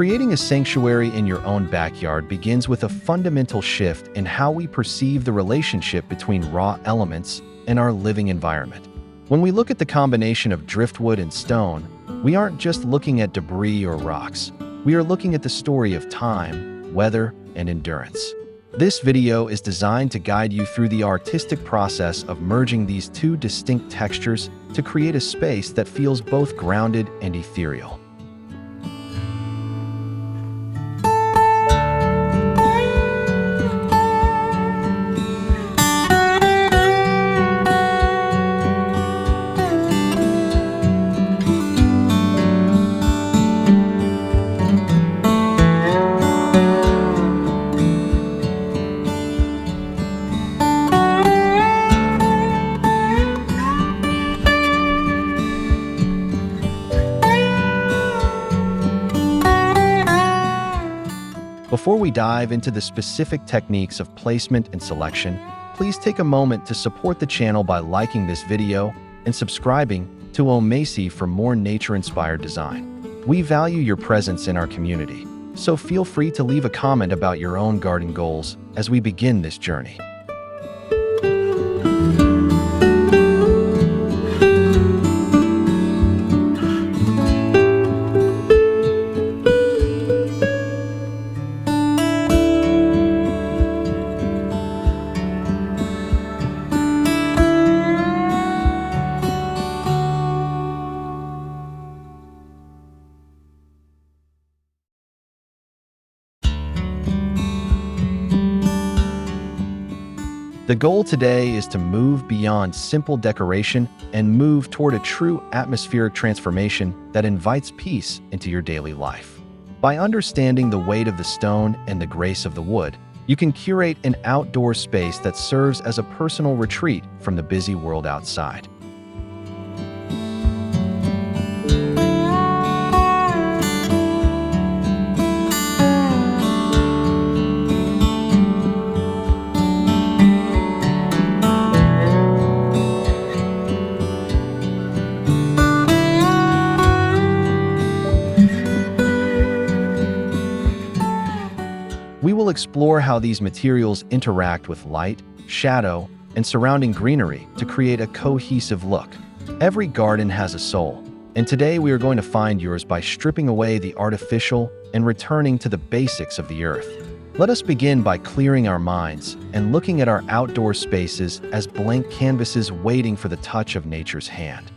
Creating a sanctuary in your own backyard begins with a fundamental shift in how we perceive the relationship between raw elements and our living environment. When we look at the combination of driftwood and stone, we aren't just looking at debris or rocks. We are looking at the story of time, weather, and endurance. This video is designed to guide you through the artistic process of merging these two distinct textures to create a space that feels both grounded and ethereal. Before we dive into the specific techniques of placement and selection, please take a moment to support the channel by liking this video and subscribing to Omasae for more nature-inspired design. We value your presence in our community, so feel free to leave a comment about your own garden goals as we begin this journey. The goal today is to move beyond simple decoration and move toward a true atmospheric transformation that invites peace into your daily life. By understanding the weight of the stone and the grace of the wood, you can curate an outdoor space that serves as a personal retreat from the busy world outside. We will explore how these materials interact with light, shadow, and surrounding greenery to create a cohesive look. Every garden has a soul, and today we are going to find yours by stripping away the artificial and returning to the basics of the earth. Let us begin by clearing our minds and looking at our outdoor spaces as blank canvases waiting for the touch of nature's hand.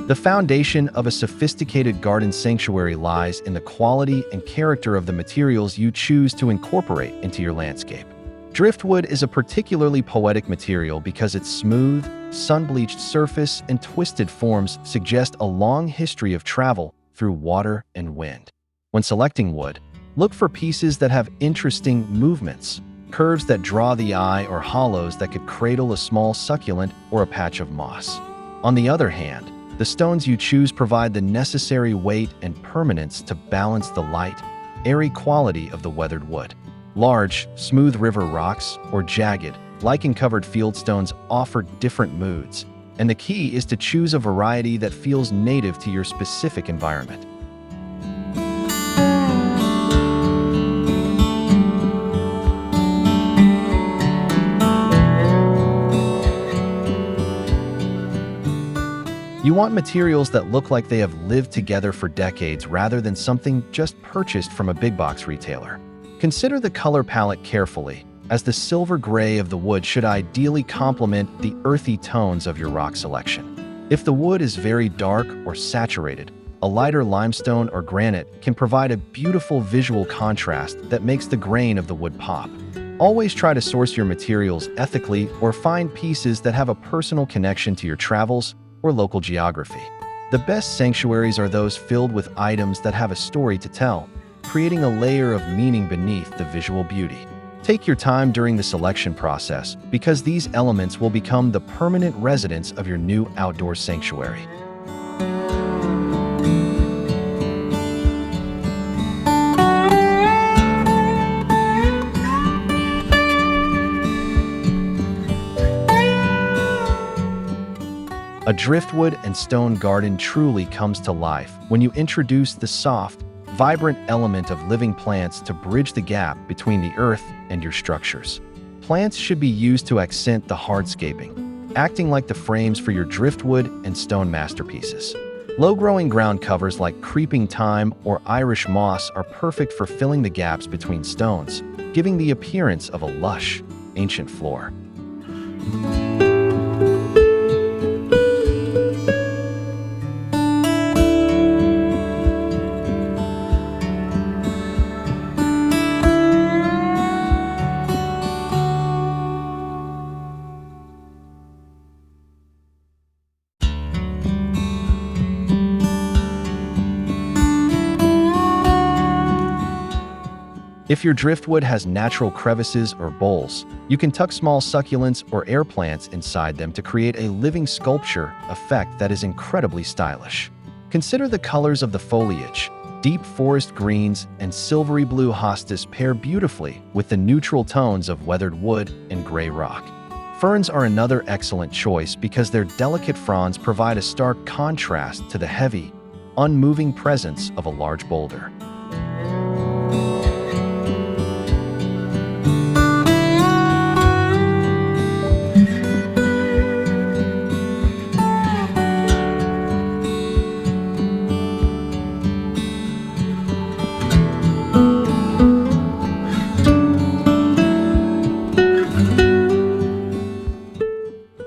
The foundation of a sophisticated garden sanctuary lies in the quality and character of the materials you choose to incorporate into your landscape. Driftwood is a particularly poetic material because its smooth, sun-bleached surface and twisted forms suggest a long history of travel through water and wind. When selecting wood, look for pieces that have interesting movements, curves that draw the eye, or hollows that could cradle a small succulent or a patch of moss. On the other hand, the stones you choose provide the necessary weight and permanence to balance the light, airy quality of the weathered wood. Large, smooth river rocks or jagged, lichen-covered fieldstones offer different moods, and the key is to choose a variety that feels native to your specific environment. You want materials that look like they have lived together for decades rather than something just purchased from a big box retailer. Consider the color palette carefully. as the silver gray of the wood should ideally complement the earthy tones of your rock selection. If the wood is very dark or saturated, a lighter limestone or granite can provide a beautiful visual contrast that makes the grain of the wood pop. Always try to source your materials ethically or find pieces that have a personal connection to your travels or local geography. The best sanctuaries are those filled with items that have a story to tell, creating a layer of meaning beneath the visual beauty. Take your time during the selection process because these elements will become the permanent residents of your new outdoor sanctuary. A driftwood and stone garden truly comes to life when you introduce the soft, vibrant element of living plants to bridge the gap between the earth and your structures. Plants should be used to accent the hardscaping, acting like the frames for your driftwood and stone masterpieces. Low-growing ground covers like creeping thyme or Irish moss are perfect for filling the gaps between stones, giving the appearance of a lush, ancient floor. If your driftwood has natural crevices or bowls, you can tuck small succulents or air plants inside them to create a living sculpture effect that is incredibly stylish. Consider the colors of the foliage. Deep forest greens and silvery blue hostas pair beautifully with the neutral tones of weathered wood and gray rock. Ferns are another excellent choice because their delicate fronds provide a stark contrast to the heavy, unmoving presence of a large boulder.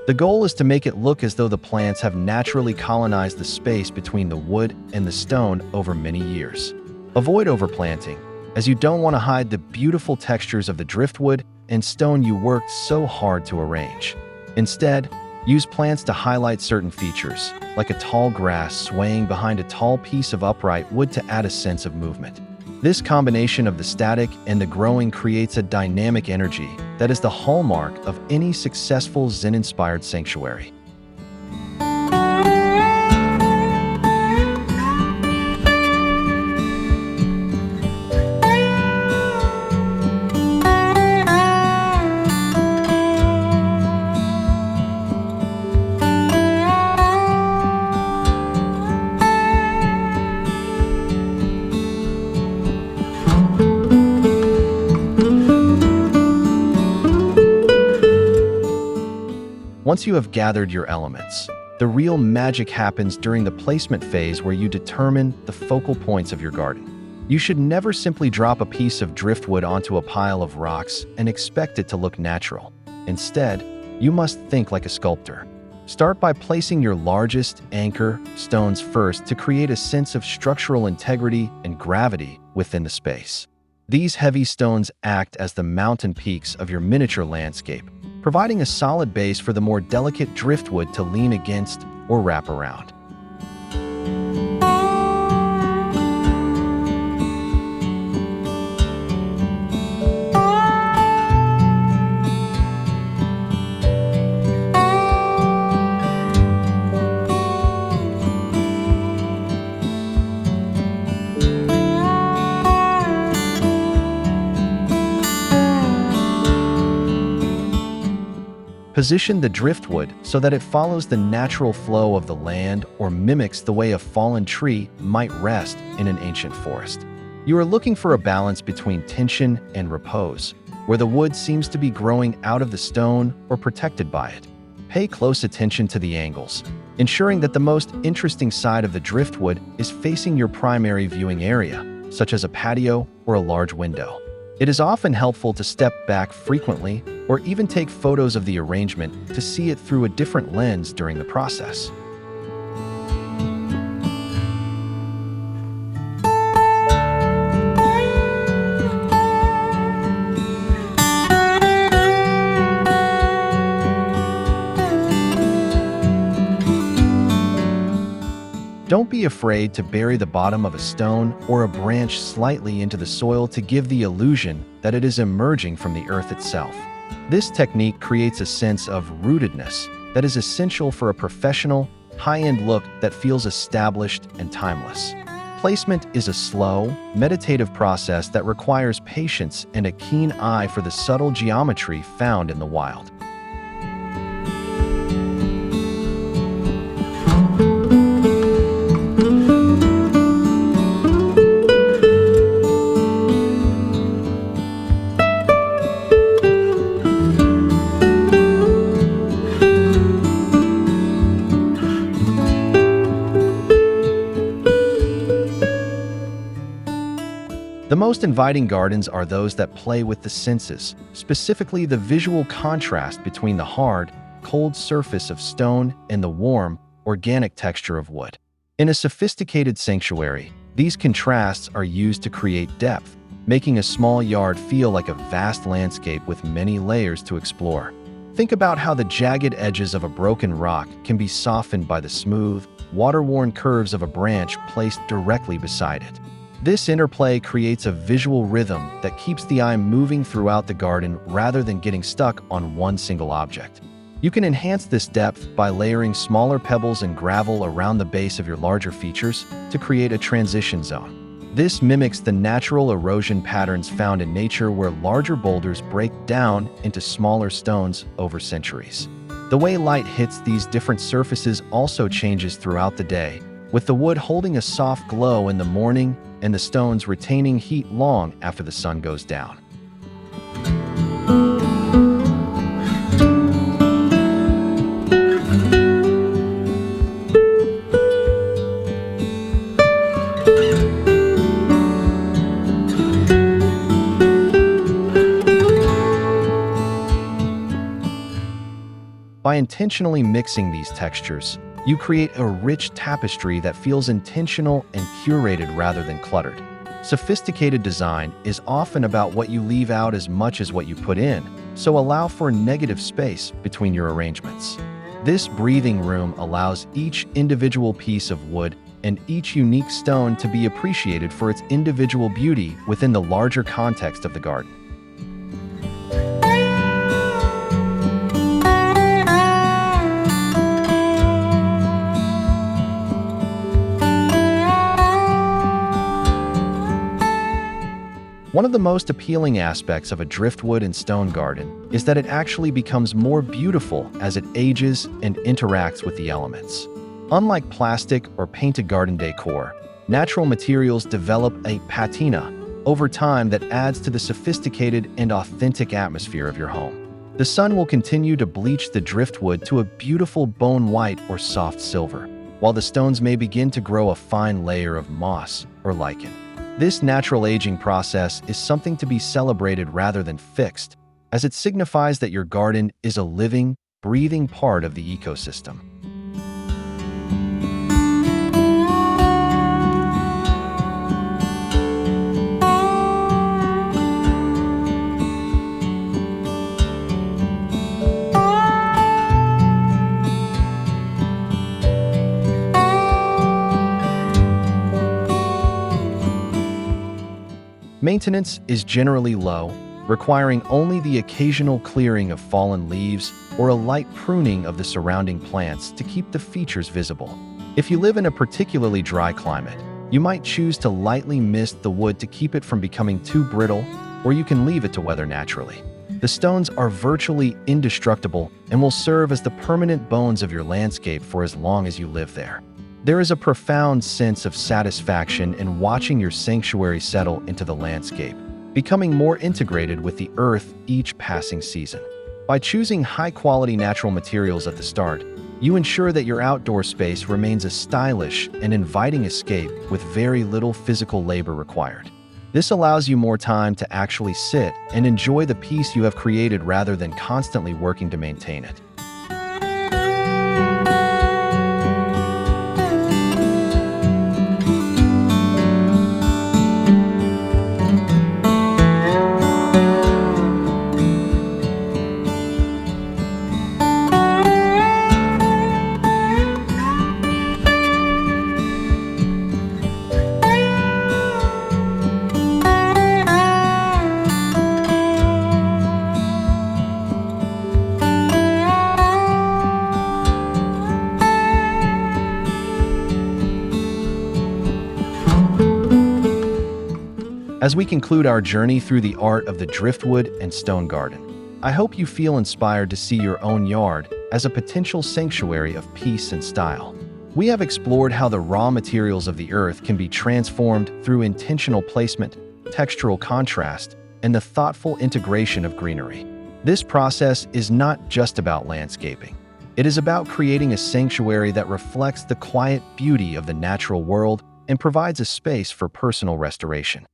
The goal is to make it look as though the plants have naturally colonized the space between the wood and the stone over many years. Avoid overplanting, as you don't want to hide the beautiful textures of the driftwood and stone you worked so hard to arrange. Instead, use plants to highlight certain features, like a tall grass swaying behind a tall piece of upright wood to add a sense of movement. This combination of the static and the growing creates a dynamic energy that is the hallmark of any successful Zen-inspired sanctuary. Once you have gathered your elements, the real magic happens during the placement phase where you determine the focal points of your garden. You should never simply drop a piece of driftwood onto a pile of rocks and expect it to look natural. Instead, you must think like a sculptor. Start by placing your largest anchor stones first to create a sense of structural integrity and gravity within the space. These heavy stones act as the mountain peaks of your miniature landscape, providing a solid base for the more delicate driftwood to lean against or wrap around. Position the driftwood so that it follows the natural flow of the land or mimics the way a fallen tree might rest in an ancient forest. You are looking for a balance between tension and repose, where the wood seems to be growing out of the stone or protected by it. Pay close attention to the angles, ensuring that the most interesting side of the driftwood is facing your primary viewing area, such as a patio or a large window. It is often helpful to step back frequently or even take photos of the arrangement to see it through a different lens during the process. Don't be afraid to bury the bottom of a stone or a branch slightly into the soil to give the illusion that it is emerging from the earth itself. This technique creates a sense of rootedness that is essential for a professional, high-end look that feels established and timeless. Placement is a slow, meditative process that requires patience and a keen eye for the subtle geometry found in the wild. The most inviting gardens are those that play with the senses, specifically the visual contrast between the hard, cold surface of stone and the warm, organic texture of wood. In a sophisticated sanctuary, these contrasts are used to create depth, making a small yard feel like a vast landscape with many layers to explore. Think about how the jagged edges of a broken rock can be softened by the smooth, water-worn curves of a branch placed directly beside it. This interplay creates a visual rhythm that keeps the eye moving throughout the garden rather than getting stuck on one single object. You can enhance this depth by layering smaller pebbles and gravel around the base of your larger features to create a transition zone. This mimics the natural erosion patterns found in nature where larger boulders break down into smaller stones over centuries. The way light hits these different surfaces also changes throughout the day, with the wood holding a soft glow in the morning and the stones retaining heat long after the sun goes down. By intentionally mixing these textures, you create a rich tapestry that feels intentional and curated rather than cluttered. Sophisticated design is often about what you leave out as much as what you put in, so allow for negative space between your arrangements. This breathing room allows each individual piece of wood and each unique stone to be appreciated for its individual beauty within the larger context of the garden. One of the most appealing aspects of a driftwood and stone garden is that it actually becomes more beautiful as it ages and interacts with the elements. Unlike plastic or painted garden decor, natural materials develop a patina over time that adds to the sophisticated and authentic atmosphere of your home. The sun will continue to bleach the driftwood to a beautiful bone white or soft silver, while the stones may begin to grow a fine layer of moss or lichen. This natural aging process is something to be celebrated rather than fixed, as it signifies that your garden is a living, breathing part of the ecosystem. Maintenance is generally low, requiring only the occasional clearing of fallen leaves or a light pruning of the surrounding plants to keep the features visible. If you live in a particularly dry climate, you might choose to lightly mist the wood to keep it from becoming too brittle, or you can leave it to weather naturally. The stones are virtually indestructible and will serve as the permanent bones of your landscape for as long as you live there. There is a profound sense of satisfaction in watching your sanctuary settle into the landscape, becoming more integrated with the earth each passing season. By choosing high-quality natural materials at the start, you ensure that your outdoor space remains a stylish and inviting escape with very little physical labor required. This allows you more time to actually sit and enjoy the piece you have created rather than constantly working to maintain it. As we conclude our journey through the art of the driftwood and stone garden, I hope you feel inspired to see your own yard as a potential sanctuary of peace and style. We have explored how the raw materials of the earth can be transformed through intentional placement, textural contrast, and the thoughtful integration of greenery. This process is not just about landscaping. It is about creating a sanctuary that reflects the quiet beauty of the natural world and provides a space for personal restoration.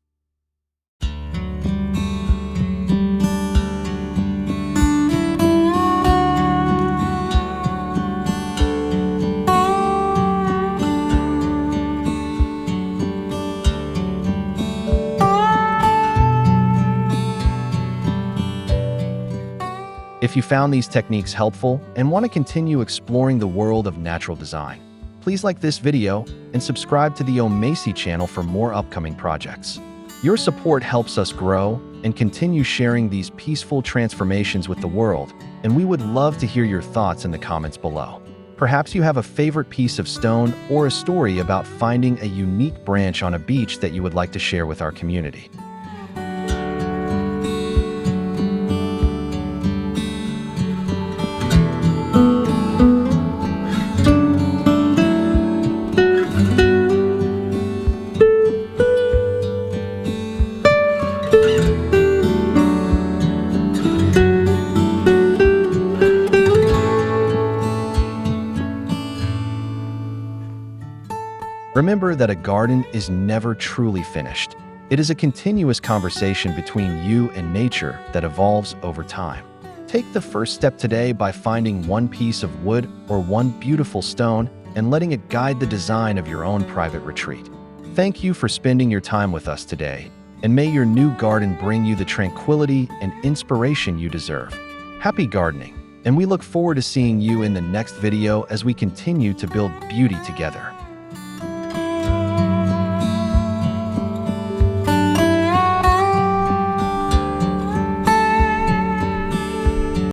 If you found these techniques helpful and want to continue exploring the world of natural design, please like this video and subscribe to the Omasae channel for more upcoming projects. Your support helps us grow and continue sharing these peaceful transformations with the world, and we would love to hear your thoughts in the comments below. Perhaps you have a favorite piece of stone or a story about finding a unique branch on a beach that you would like to share with our community. Remember that a garden is never truly finished. It is a continuous conversation between you and nature that evolves over time. Take the first step today by finding one piece of wood or one beautiful stone and letting it guide the design of your own private retreat. Thank you for spending your time with us today, and may your new garden bring you the tranquility and inspiration you deserve. Happy gardening, and we look forward to seeing you in the next video as we continue to build beauty together.